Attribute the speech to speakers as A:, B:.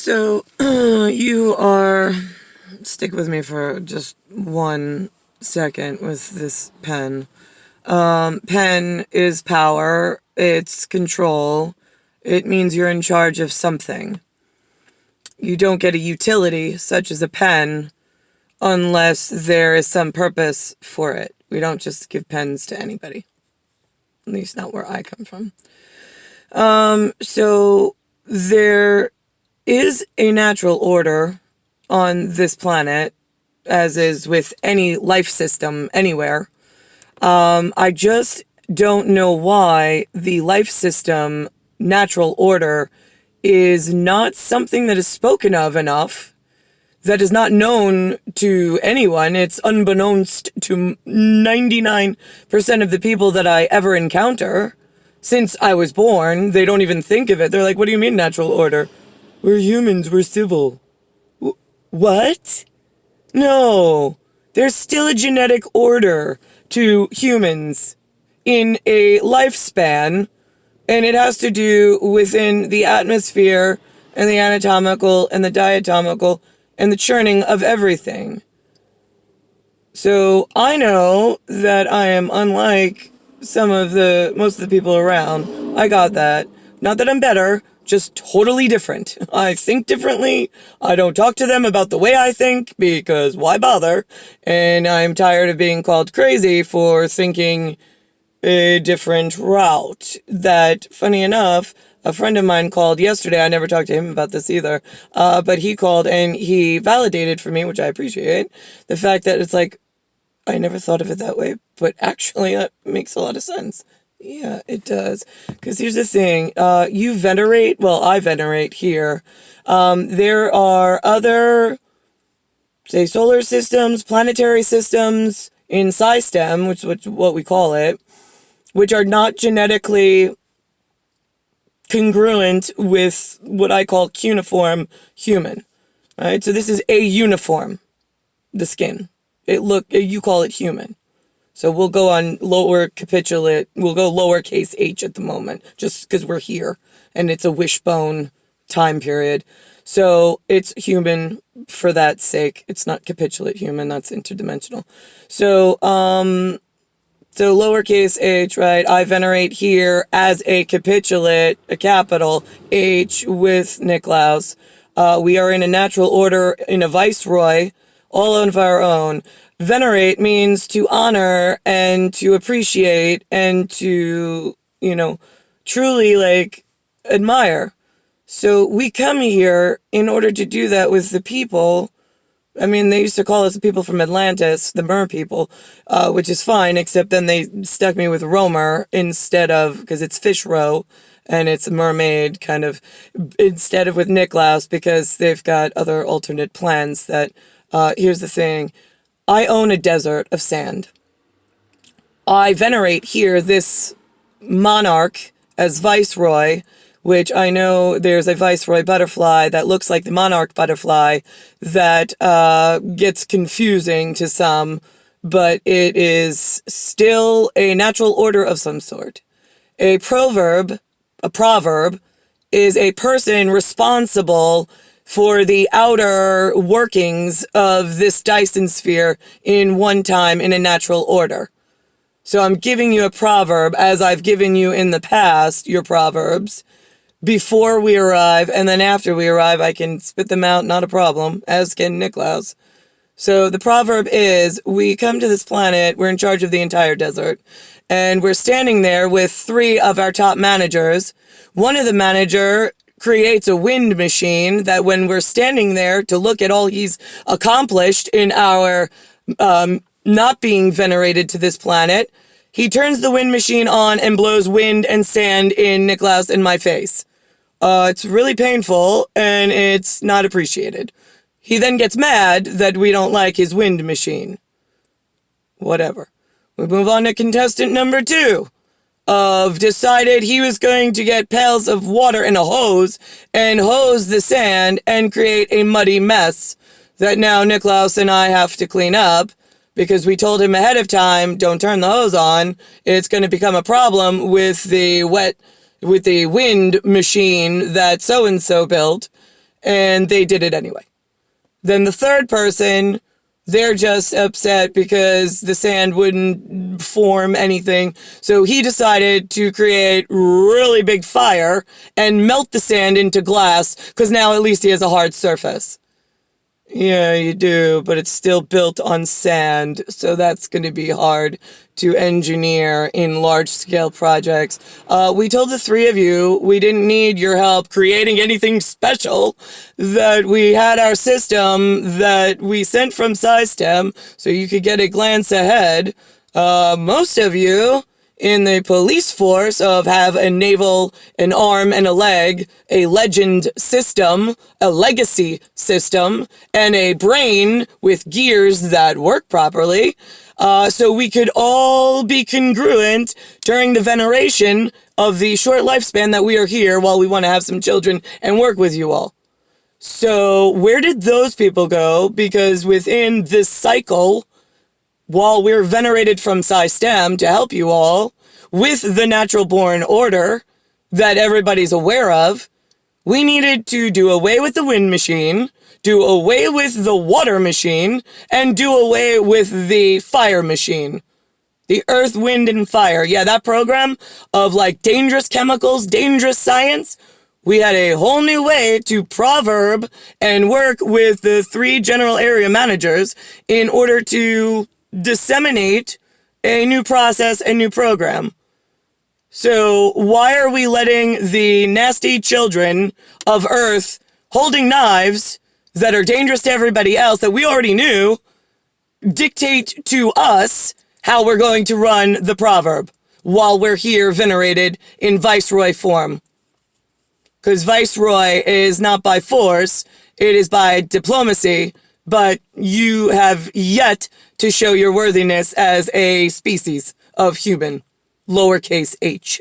A: So, stick with me for just 1 second with this pen. Pen is power, it's control, it means you're in charge of something. You don't get a utility, such as a pen, unless there is some purpose for it. We don't just give pens to anybody. At least not where I come from. So there is a natural order on this planet, as is with any life system anywhere. I just don't know why the life system natural order is not something that is spoken of enough, that is not known to anyone. It's unbeknownst to 99% of the people that I ever encounter. Since I was born, they don't even think of it. They're like, what do you mean natural order? We're humans, we're civil. What? No. There's still a genetic order to humans in a lifespan, and it has to do within the atmosphere and the anatomical and the diatomical and the churning of everything. So I know that I am unlike most of the people around. I got that. Not that I'm better, just totally different. I think differently. I don't talk to them about the way I think, because why bother? And I'm tired of being called crazy for thinking a different route. That, funny enough, a friend of mine called yesterday. I never talked to him about this either. But he called and he validated for me, which I appreciate, the fact that it's like, I never thought of it that way, but actually that makes a lot of sense. Yeah, it does. Because here's the thing. You venerate, well, I venerate here. There are other, say, solar systems, planetary systems in system, which is what we call it, which are not genetically congruent with what I call cuneiform human. Right? So this is a uniform, the skin. You call it human. So we'll go on we'll go lowercase h at the moment, just because we're here, and it's a wishbone time period. So it's human for that sake. It's not capitulate human, that's interdimensional. So, so lowercase h, right? I venerate here as a capitulate, a capital H with Niklaus. We are in a natural order, in a viceroy, all of our own. Venerate means to honor and to appreciate and to, truly admire. So we come here in order to do that with the people. I mean, they used to call us the people from Atlantis, the mer people, which is fine, except then they stuck me with roamer instead of, because it's fish roe and it's mermaid kind of, instead of with Niklaus, because they've got other alternate plans that, here's the thing. I own a desert of sand. I venerate here this monarch as viceroy, which I know there's a viceroy butterfly that looks like the monarch butterfly that gets confusing to some, but it is still a natural order of some sort. A proverb, is a person responsible for the outer workings of this Dysonsphere in one time in a natural order. So I'm giving you a proverb, as I've given you in the past, your proverbs, before we arrive, and then after we arrive, I can spit them out, not a problem, as can Niklaus. So the proverb is, we come to this planet, we're in charge of the entire desert, and we're standing there with 3 of our top managers. One of the manager creates a wind machine that when we're standing there to look at all he's accomplished in our not being venerated to this planet, he turns the wind machine on and blows wind and sand in Niklaus in my face. It's really painful and it's not appreciated. He then gets mad that we don't like his wind machine. Whatever. We move on to contestant number 2. Decided he was going to get pails of water and a hose and hose the sand and create a muddy mess that now Niklaus and I have to clean up because we told him ahead of time, don't turn the hose on. It's going to become a problem with the wind machine that so-and-so built. and they did it anyway. Then the third person, they're just upset because the sand wouldn't form anything. So he decided to create really big fire and melt the sand into glass, because now at least he has a hard surface. Yeah, you do, but it's still built on sand, so that's going to be hard to engineer in large-scale projects. We told the three of you we didn't need your help creating anything special, that we had our system that we sent from SciStem, so you could get a glance ahead. Most of you in the police force have a navel, an arm, and a leg, a legend system, a legacy system, and a brain with gears that work properly. So we could all be congruent during the veneration of the short lifespan that we are here while we want to have some children and work with you all. So where did those people go? Because within this cycle, while we're venerated from SciStem to help you all with the natural born order that everybody's aware of, we needed to do away with the wind machine, do away with the water machine, and do away with the fire machine. The earth, wind, and fire. Yeah, that program of like dangerous chemicals, dangerous science. We had a whole new way to proverb and work with the 3 general area managers in order to disseminate a new process and new program. So why are we letting the nasty children of Earth holding knives that are dangerous to everybody else that we already knew dictate to us how we're going to run the proverb while we're here venerated in viceroy form? Because viceroy is not by force, it is by diplomacy, but you have yet to show your worthiness as a species of human, lowercase h.